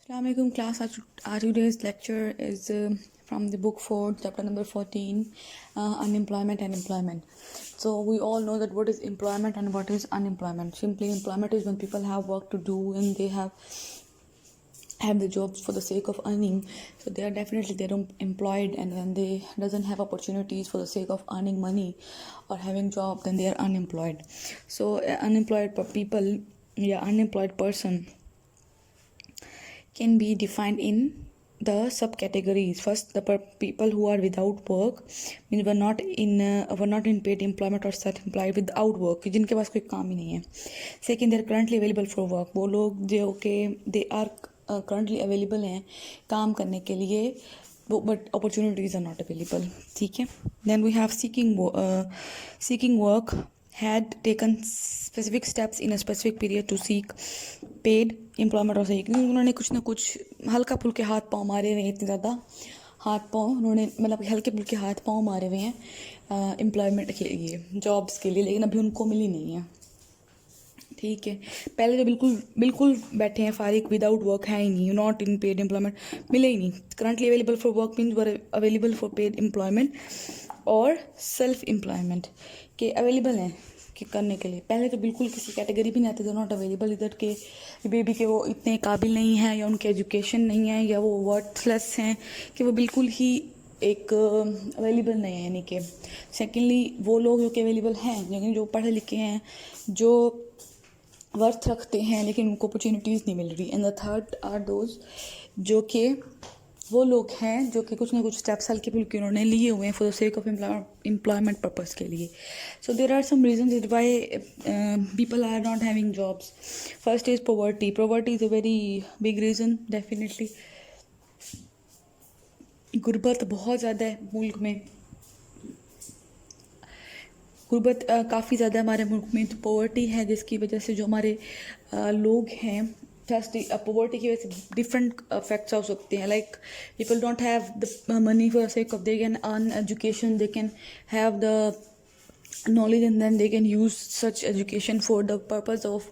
Assalamualaikum class. Our today's lecture is from the book 4, chapter number 14, unemployment and employment. So we all know that what is employment and what is unemployment. Simply, employment is when people have work to do and they have the jobs for the sake of earning. So they are definitely they're employed, and when they doesn't have opportunities for the sake of earning money or having job, then they are unemployed. So unemployed person can be defined in the subcategories. First, the people who are without work, means were not in paid employment or self-employed without work, जिनके पास कोई काम ही नहीं है. Second, they are currently available for work. वो लोग जो के they are currently available हैं काम करने के लिए, but opportunities are not available. ठीक है. Then we have seeking work had taken specific steps in a specific period to seek paid employment और सही, क्योंकि उन्होंने कुछ ना कुछ हल्का फुल्के हाथ पाँव मारे हुए हैं. इतने ज़्यादा हाथ पाँव उन्होंने मतलब हल्के फुल्के हाथ पाँव मारे हुए हैं एम्प्लॉयमेंट के लिए, जॉब्स के लिए, लेकिन अभी उनको मिली नहीं है. ठीक है. पहले तो बिल्कुल बैठे हैं फारिग, विदाउट वर्क है ही नहीं, नॉट इन पेड एम्प्लॉयमेंट, मिले ही नहीं. Currently available for work means were available for paid employment और सेल्फ एम्प्लॉयमेंट के अवेलेबल हैं कि करने के लिए. पहले तो बिल्कुल किसी कैटेगरी भी नहीं आते थे, नॉट अवेलेबल, इधर के बेबी के वो इतने काबिल नहीं हैं या उनके एजुकेशन नहीं है या वो वर्थलेस हैं कि वो बिल्कुल ही एक अवेलेबल नहीं है. यानी कि सेकेंडली वो लोग जो कि अवेलेबल हैं, लेकिन जो पढ़े लिखे हैं, जो वर्थ रखते हैं, लेकिन उनको अपॉर्चुनिटीज़ नहीं मिल रही. And the third are those जो कि वो लोग हैं जो कि कुछ ना कुछ स्टेप्स हल्के फुल्के उन्होंने लिए हुए हैं for the sake of employment purpose के लिए. So there are some reason why people are not having jobs. First is poverty. Poverty is a very big reason. Definitely गुर्बत बहुत ज़्यादा है मुल्क में, गुर्बत काफ़ी ज़्यादा हमारे मुल्क में. तो पॉवर्टी है जिसकी वजह से जो हमारे लोग हैं, जस्ट पॉवर्टी की वजह से डिफरेंट इफेक्ट्स हो सकते हैं. Like people don't have the money for sake of they can earn education, they can have the knowledge and then they can use such education for the purpose of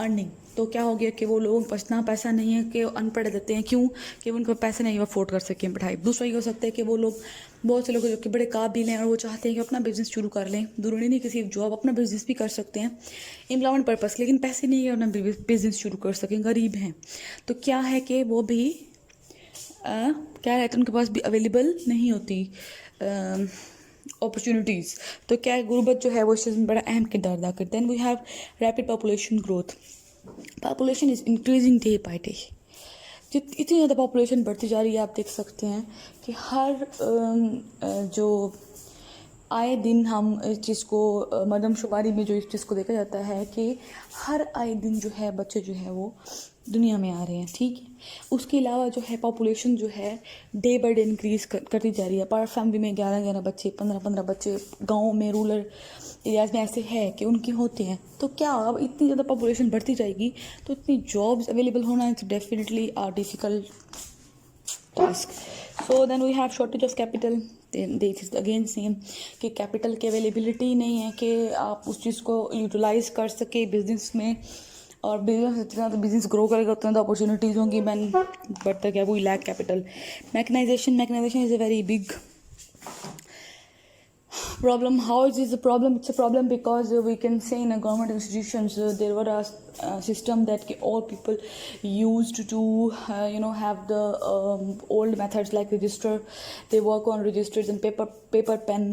earning. तो क्या हो गया कि वो लोगों के पास इतना पैसा नहीं है कि अनपढ़ रहते हैं. क्यों? कि उनको पैसे नहीं अफोर्ड कर सकें पढ़ाई. दूसरा ये हो सकता है कि वो लोग, बहुत से लोग जो कि बड़े काबिल हैं और वो चाहते हैं कि अपना बिज़नेस शुरू कर लें. ज़रूरी नहीं किसी जॉब, अपना बिज़नेस भी कर सकते हैं एम्प्लॉयमेंट पर्पज़, लेकिन पैसे नहीं है अपना बिज़नेस शुरू कर सकें, गरीब हैं. तो क्या है कि वो भी क्या रहता है, उनके पास भी अवेलेबल नहीं होती अपॉर्चुनिटीज़. तो क्या है, गुर्बत जो है वो इस चीज़ में बड़ा अहम किरदार अदा करते हैं. We have rapid population growth. Population is increasing day by day. इतनी ज़्यादा पॉपुलेशन बढ़ती जा रही है, आप देख सकते हैं कि हर जो आए दिन हम इस चीज़ को मरदमशुमारी में जो इस चीज़ को देखा जाता है कि हर आए दिन जो है बच्चे जो है वो दुनिया में आ रहे हैं. ठीक है. उसके अलावा जो है पॉपुलेशन जो है डे बाई डे इंक्रीज़ करती जा रही है. पर फैमिली में 11 बच्चे, 15 बच्चे गाँव में, रूरल एरियाज़ में ऐसे है कि उनके होते हैं. तो क्या अब इतनी ज़्यादा पॉपुलेशन बढ़ती जाएगी तो इतनी जॉब्स अवेलेबल होना it's definitely are difficult task. So then we have shortage of capital. This is again same कि कैपिटल की अवेलेबिलिटी नहीं है कि आप उस चीज़ को यूटिलाइज कर सके बिजनेस में. और बिजनेस जितना तो बिजनेस ग्रो करेगा उतना तो अपॉर्चुनिटीज़ होंगी, बट तक है वो lack capital. Mechanisation is a very big problem. How is this a problem? It's a problem because we can say in a government institutions there were a system that all people used to have the old methods like register. They work on registers and paper pen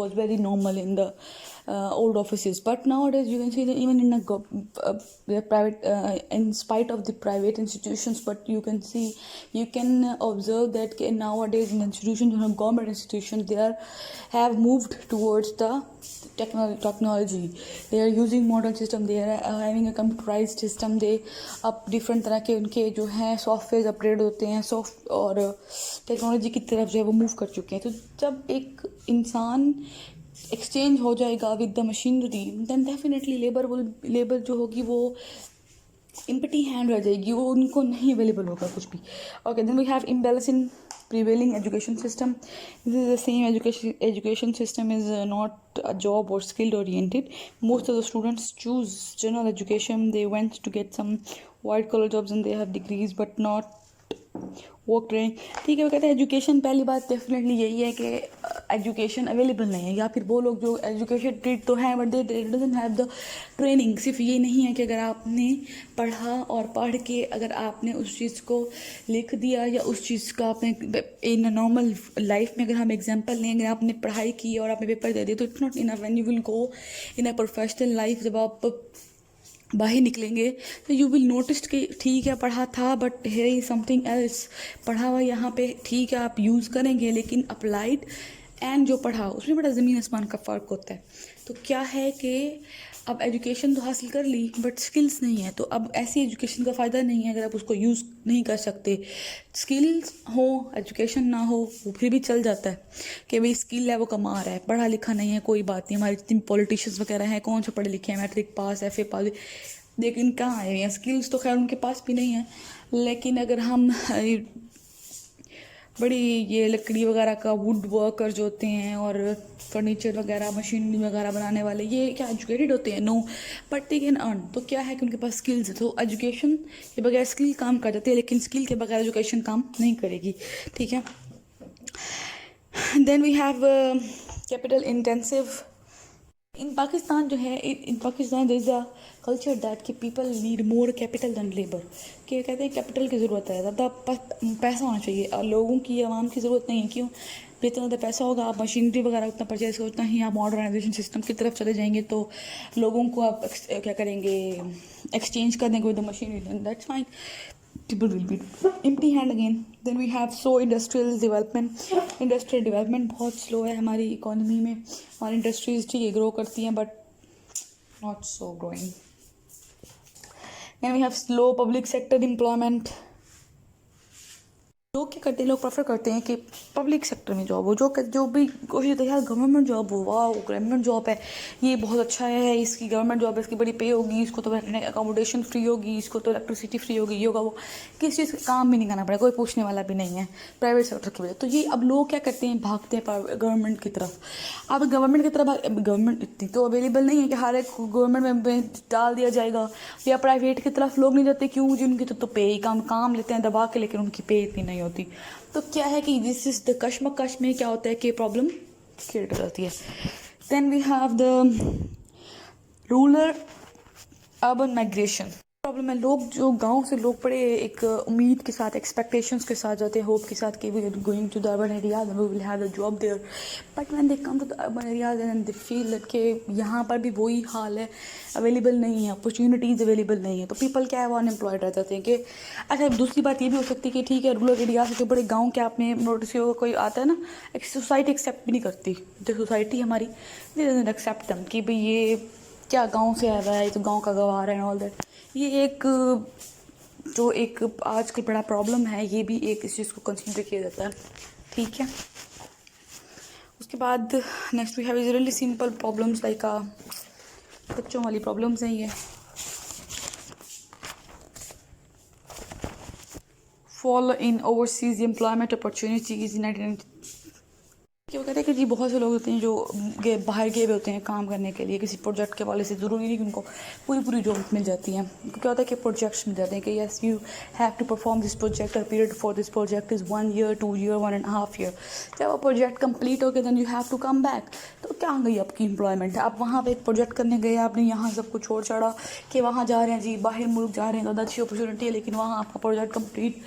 was very normal in the old offices. But nowadays you can see that even in a private in spite of the private institutions, but you can observe that nowadays in institutions, government institutions, they have moved towards the technology. They are using modern system, they are having a computerized system. They अब different तरह के उनके जो हैं software upgrade होते हैं, और technology की तरफ जो है वो मूव कर चुके हैं. तो जब एक इंसान एक्सचेंज हो जाएगा with the machinery, then definitely labour जो होगी वो एम्प्टी हैंड रह जाएगी, वो उनको नहीं अवेलेबल होगा कुछ भी. Okay. Then we have imbalance in prevailing education system. This is the same education system is not a job or skill oriented. Most of the students choose general education. They went to get some white collar jobs and they have degrees but not work training. ठीक है, वो कहते हैं education, पहली बात definitely यही है कि एजुकेशन अवेलेबल नहीं है, या फिर वो लोग जो एजुकेटेड तो हैं but they doesn't have the training. सिर्फ ये नहीं है कि अगर आपने पढ़ा और पढ़ के अगर आपने उस चीज़ को लिख दिया या उस चीज़ का आपने इन नॉर्मल लाइफ में अगर हम एग्जांपल लें, अगर आपने पढ़ाई की और आपने पेपर दे दिया तो it's not enough. When you will go in a professional life, जब आप बाहर निकलेंगे तो यू विल नोटिस कि ठीक है पढ़ा था बट है इज समथिंग एल्स। पढ़ा हुआ यहाँ पे ठीक है आप यूज़ करेंगे, लेकिन अप्लाइड एंड जो पढ़ा उसमें बड़ा ज़मीन आसमान का फ़र्क होता है। तो क्या है कि अब एजुकेशन तो हासिल कर ली बट स्किल्स नहीं है, तो अब ऐसी एजुकेशन का फ़ायदा नहीं है अगर आप उसको यूज़ नहीं कर सकते। स्किल्स हो एजुकेशन ना हो वो फिर भी चल जाता है कि भाई स्किल है वो कमा रहा है, पढ़ा लिखा नहीं है कोई बात नहीं। हमारे जितने पॉलिटिशियंस वगैरह हैं कौन से पढ़े लिखे हैं, मैट्रिक पास FA पास, लेकिन कहाँ है यहाँ स्किल्स तो खैर उनके पास भी नहीं है। लेकिन अगर हम बड़ी ये लकड़ी वगैरह का वुड वर्कर जो होते हैं और फर्नीचर वगैरह मशीनरी वगैरह बनाने वाले, ये क्या एजुकेटेड होते हैं? No, but they can earn. तो क्या है कि उनके पास स्किल्स है। तो एजुकेशन के बगैर स्किल काम कर जाती है, लेकिन स्किल के बगैर एजुकेशन काम नहीं करेगी। ठीक है, then we have capital intensive. In Pakistan जो है, in Pakistan there is a culture that कि people need more capital than labour. कि कहते हैं कैपिटल की ज़रूरत है, ज़्यादा पैसा होना चाहिए, और लोगों की आवाम की ज़रूरत नहीं है। क्यों? जितना ज़्यादा पैसा होगा आप मशीनरी वगैरह उतना परचेज करो, उतना ही आप मॉडर्नाइजेशन सिस्टम की तरफ चले जाएंगे, तो लोगों को आप क्या करेंगे, एक्सचेंज कर देंगे with the machinery, that's fine. People will be empty hand again. Then we have slow industrial development. Industrial development बहुत slow है हमारी इकोनॉमी में, और इंडस्ट्रीज ठीक है ग्रो करती हैं but not so growing. Then we have slow public sector employment. लोग क्या करते हैं, लोग प्रेफर करते हैं कि पब्लिक सेक्टर में जॉब हो, जो भी कोशिश होती है यार गवर्नमेंट जॉब हो, वाह गवर्नमेंट जॉब है ये बहुत अच्छा है, इसकी गवर्नमेंट जॉब है, इसकी बड़ी पे होगी, इसको तो अकोमोडेशन फ्री होगी, इसको तो इलेक्ट्रिसिटी फ्री होगी, ये होगा वो, किसी चीज़ का काम भी नहीं करना पड़ेगा, कोई पूछने वाला भी नहीं है प्राइवेट सेक्टर की वजह। तो ये अब लोग क्या करते हैं, भागते हैं गवर्नमेंट की तरफ। अब गवर्नमेंट की तरफ गवर्नमेंट इतनी तो अवेलेबल नहीं है कि हर एक गवर्नमेंट में डाल दिया जाएगा, या प्राइवेट की तरफ लोग नहीं जाते। क्यों? जिनकी तो पे ही काम लेते हैं दबा के, लेकिन उनकी पे इतनी नहीं होती। तो क्या है कि दिस इज द कश्मकश में क्या होता है कि प्रॉब्लम क्रिएट हो जाती है। Then we have the rural urban migration problem है। लोग जो गांव से लोग बड़े एक उम्मीद के साथ, एक्सपेक्टेशंस के साथ जाते हैं, होप के साथ कि we are going to the urban areas and we will have a job there, but when they come to the urban areas and they feel that कि यहाँ पर भी वही हाल है, अवेलेबल नहीं है, अपॉर्चुनिटीज़ अवेलेबल नहीं है, तो पीपल क्या है वो अनएम्प्लॉयड रह जाते हैं। कि अच्छा दूसरी बात ये भी हो सकती है कि ठीक है रूरल एरिया से जो बड़े गाँव के आपने नोटिस किया कोई आता है ना, एक सोसाइटी एक्सेप्ट भी नहीं करती, जो सोसाइटी हमारी एक्सेप्ट them कि भाई ये क्या गाँव से आ रहा है, ये तो गाँव का गवार है ऑल दैट। ये एक जो एक आजकल बड़ा प्रॉब्लम है, ये भी एक इस चीज़ को कंसिडर किया जाता है। ठीक है, उसके बाद next we have is really simple problems like बच्चों वाली प्रॉब्लम्स हैं ये। Fall in overseas employment opportunities in क्या कहते हैं कि जी बहुत से लोग होते हैं जो बाहर गए हुए होते हैं काम करने के लिए किसी प्रोजेक्ट के वाले से, ज़रूरी नहीं कि उनको पूरी जॉब मिल जाती है। क्या होता है कि प्रोजेक्ट्स मिल जाते हैं कि yes you have to perform this project, और period for this project is 1 year 2 year 1.5 year। जब वो प्रोजेक्ट कंप्लीट हो गया then you have to come back. तो क्या गई आपकी एम्प्लॉयमेंट? आप वहाँ पर एक प्रोजेक्ट करने गए, आपने यहाँ सब कुछ छोड़ छाड़ा कि वहाँ जा रहे हैं जी, बाहर मुल्क जा रहे हैं, ज़्यादा अच्छी अपॉर्चुनिटी है, लेकिन वहाँ आपका प्रोजेक्ट कंप्लीट,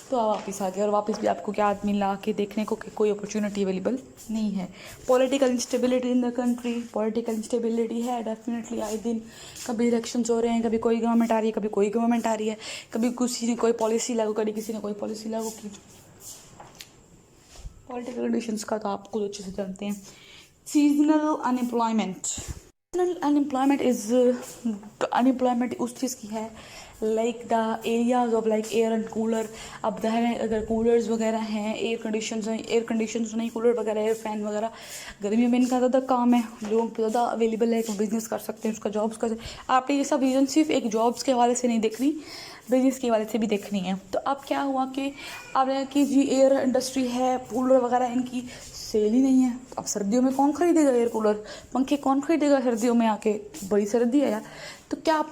तो आप वापस आ गए, और वापस भी आपको क्या आदमी ला के देखने को कि कोई अपॉर्चुनिटी अवेलेबल नहीं है। Political instability in the country, political instability है डेफिनेटली। आए दिन कभी इलेक्शंस हो रहे हैं, कभी कोई गवर्नमेंट आ रही है, कभी कोई गवर्नमेंट आ रही है, कभी किसी ने कोई पॉलिसी लागू करी, किसी ने कोई पॉलिसी लागू की। पॉलिटिकल कंडीशंस का तो आप खुद अच्छे से जानते हैं। सीजनल अनएम्प्लॉयमेंट, सीजनल अनएम्प्लॉयमेंट उस चीज़ की है like the areas of like air and cooler. अब ज़ाहिर है अगर कूलर्स वगैरह हैं, एयर कंडीशंस नहीं, कूलर वगैरह, एयर फैन वगैरह, गर्मियों में इनका ज़्यादा काम है, लोगों को ज़्यादा अवेलेबल है, तो बिज़नेस कर सकते हैं, उसका जॉब्स कर सकते हैं। आपने ये सब रीज़न सिर्फ एक जॉब्स के हवाले से नहीं देखनी, बिजनेस के हवाले से भी देखनी है। तो अब क्या हुआ कि अब कि जी एयर इंडस्ट्री है, कूलर वगैरह इनकी सेल ही नहीं है। अब सर्दियों में कौन खरीदेगा एयर कूलर, पंखे कौन खरीदेगा सर्दियों में आके, बड़ी सर्दी है यार। तो क्या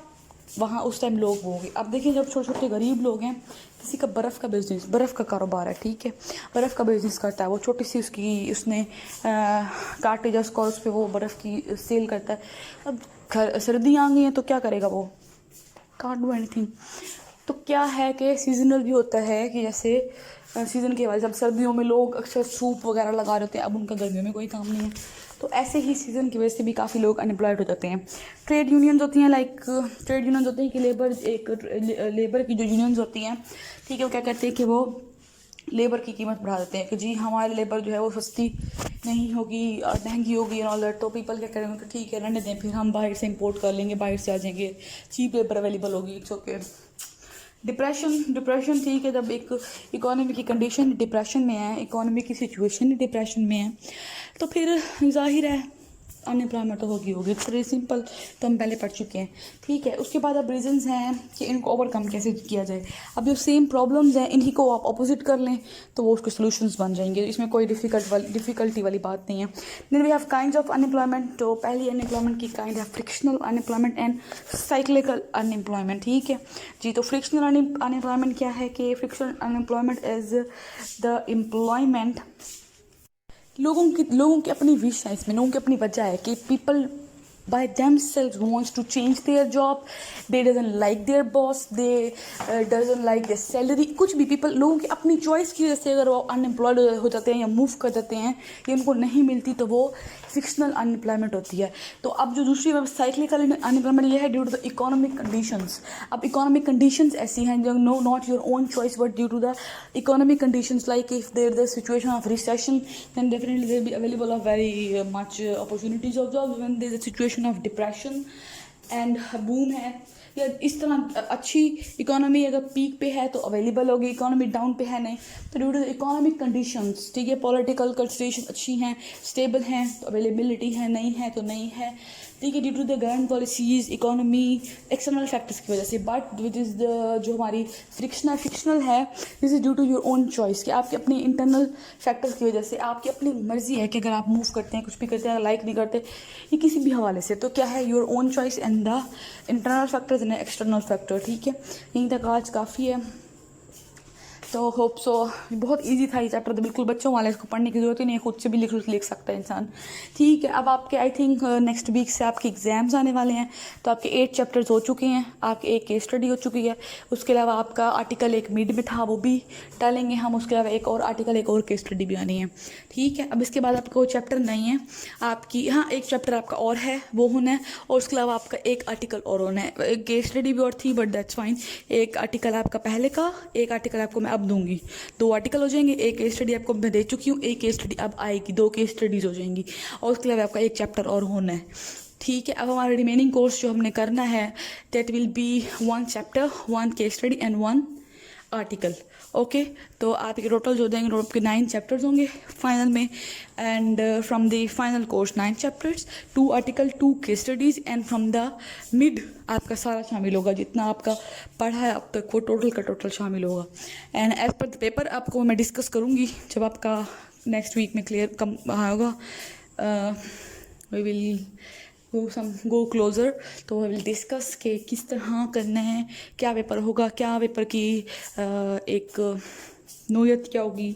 वहाँ उस टाइम लोग वो होंगे। अब देखिए जब छोटे छोटे गरीब लोग हैं, किसी का बर्फ़ का बिज़नेस, बर्फ़ का कारोबार है, ठीक है, बर्फ़ का बिज़नेस करता है वो, छोटी सी उसने कार्टेजस को उस पर वो बर्फ़ की सेल करता है। अब सर्दी आ गई है तो क्या करेगा वो, कांट डू एनीथिंग। तो क्या है कि सीजनल भी होता है कि जैसे सीज़न के बाद जब सर्दियों में लोग अक्सर सूप वगैरह लगा रहे होते हैं, अब उनका गर्मियों में कोई काम नहीं है, तो ऐसे ही सीज़न की वजह से भी काफ़ी लोग अनएम्प्लॉयड हो जाते हैं। ट्रेड यूनियंस होती हैं, ट्रेड यूनियंस होती हैं कि लेबर की जो यूनियंस होती हैं, ठीक है, वो क्या करते हैं कि वो लेबर की कीमत बढ़ा देते हैं कि जी हमारी लेबर जो है वो सस्ती नहीं होगी और महंगी होगी और ऑल दैट। तो पीपल क्या करेंगे कि ठीक है रहने दें, फिर हम बाहर से इंपोर्ट कर लेंगे, बाहर से आ जाएंगे, चीप लेबर अवेलेबल होगी, इट्स ओके। डिप्रेशन ठीक है, जब एक इकोनॉमी की कंडीशन डिप्रेशन में है, इकोनॉमी की सिचुएशन डिप्रेशन में है, तो फिर जाहिर है अनएम्प्लॉयमेंट तो होगी इट्स वेरी सिंपल, तो हम पहले पढ़ चुके हैं, ठीक है। उसके बाद अब रीजंस हैं कि इनको ओवरकम कैसे किया जाए। अब जो सेम प्रॉब्लम्स हैं इन्हीं को आप अपोजिट कर लें तो वो उसके सोल्यूशंस बन जाएंगे, इसमें कोई डिफ़िकल्टी वाली बात नहीं है। Then we have kinds of unemployment. तो पहली अनएम्प्लॉयमेंट की काइंड है frictional unemployment and cyclical unemployment, ठीक है जी। तो फ्रिक्शनल अनएम्प्लॉयमेंट क्या है कि frictional unemployment is the employment, लोगों की अपनी विश है, इसमें लोगों की अपनी वजह है कि people by themselves wants to change their job, they doesn't like their boss, they doesn't like their salary, कुछ भी पीपल लोगों की अपनी चॉइस की वजह से अगर वो अनएम्प्लॉयड हो जाते हैं या मूव कर जाते हैं या उनको नहीं मिलती तो वो फिक्शनल अनएम्प्लॉयमेंट होती है। तो अब जो दूसरी साइक्लिकल अनएम्प्लॉयमेंट ये है due to the economic conditions. अब इकोनॉमिक कंडीशंस ऐसी हैं जो no not your own choice but due to the economic conditions, like if there the situation of recession then definitely there will be available of very much opportunities of jobs। when there is a situation of depression and boom है, या इस तरह अच्छी economy अगर peak पे है तो available होगी, इकोनॉमी डाउन पे है नहीं तो ड्यू टू इकोनॉमिक कंडीशंस, ठीक है, पॉलिटिकल कंसिडरेशन अच्छी हैं, स्टेबल हैं तो अवेलेबिलिटी है, नहीं है तो नहीं है, ठीक है, due to the government policies, economy, external factors की वजह से। बट विच इज़ द जो हमारी फिक्शनल है, this is due to your own choice, कि आपके अपने इंटरनल फैक्टर्स की वजह से, आपकी अपनी मर्जी है कि अगर आप मूव करते हैं, कुछ भी करते हैं, लाइक नहीं करते, ये किसी भी हवाले से, तो क्या है your own choice and the internal factors and external factor, ठीक है। यहीं तक आज काफ़ी है, तो होप सो। बहुत इजी था ये चैप्टर, तो बिल्कुल बच्चों वाले, इसको पढ़ने की ज़रूरत ही नहीं है, खुद से भी लिख सकता है इंसान, ठीक है। अब आपके आई थिंक नेक्स्ट वीक से आपके एग्ज़ाम्स आने वाले हैं, तो आपके 8 चैप्टर्स हो चुके हैं, आपके एक केस स्टडी हो चुकी है, उसके अलावा आपका आर्टिकल एक मिड में था वो भी डालेंगे हम, उसके अलावा एक और आर्टिकल, एक और केस स्टडी भी आनी है, ठीक है। अब इसके बाद आपका कोई चैप्टर नहीं है आपकी, हाँ एक चैप्टर आपका और है वो होना है, और उसके अलावा आपका एक आर्टिकल और होना है, एक केस स्टडी भी और थी बट दैट्स फाइन। एक आर्टिकल आपका पहले का, एक आर्टिकल आपको मैं अब दूंगी, 2 आर्टिकल हो जाएंगे, एक केस स्टडी आपको मैं दे चुकी हूँ, एक केस स्टडी अब आएगी, 2 केस स्टडीज़ हो जाएंगी, और उसके अलावा आपका एक चैप्टर और होना है, ठीक है। अब हमारा रिमेनिंग कोर्स जो हमने करना है that will be 1 chapter, 1 case study and 1 article, okay. तो आपके टोटल जो देंगे आपके 9 चैप्टर्स होंगे फाइनल में, and from the final course 9 chapters, 2 article, 2 case studies, and from the mid आपका सारा शामिल होगा, जितना आपका पढ़ा है अब तक वो टोटल का टोटल शामिल होगा। And as per the paper आपको मैं डिस्कस करूँगी जब आपका नेक्स्ट वीक में क्लियर कम होगा, वी विल गो क्लोज़र, तो वी विल डिस्कस के किस तरह करना है, क्या पेपर होगा, क्या पेपर की एक नोयत क्या होगी,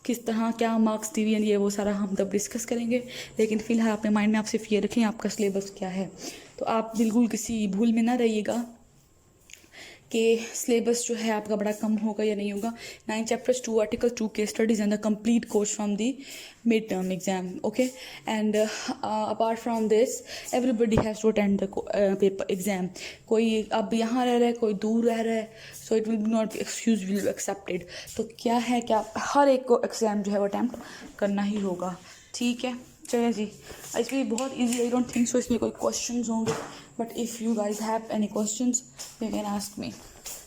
किस तरह क्या मार्क्स डिवीजन, ये वो सारा हम तब डिस्कस करेंगे। लेकिन फ़िलहाल अपने माइंड में आप सिर्फ ये रखें आपका सिलेबस क्या है, तो आप बिल्कुल किसी भूल में ना रहिएगा कि सिलेबस जो है आपका बड़ा कम होगा या नहीं होगा। 9 chapters, 2 article, 2 case studies and the complete course from the mid term exam, okay. And apart from this everybody has to attend the paper exam. कोई अब यहाँ रह रहा है, कोई दूर रह रहा है, so it will not excuse will be accepted. तो क्या है, क्या हर एक को एग्ज़ाम जो है वो अटैम्प्ट करना ही होगा, ठीक है। चलिए जी, इसमें बहुत easy, I don't think so इसमें कोई क्वेश्चंस होंगे, but if you guys have any questions you can ask me.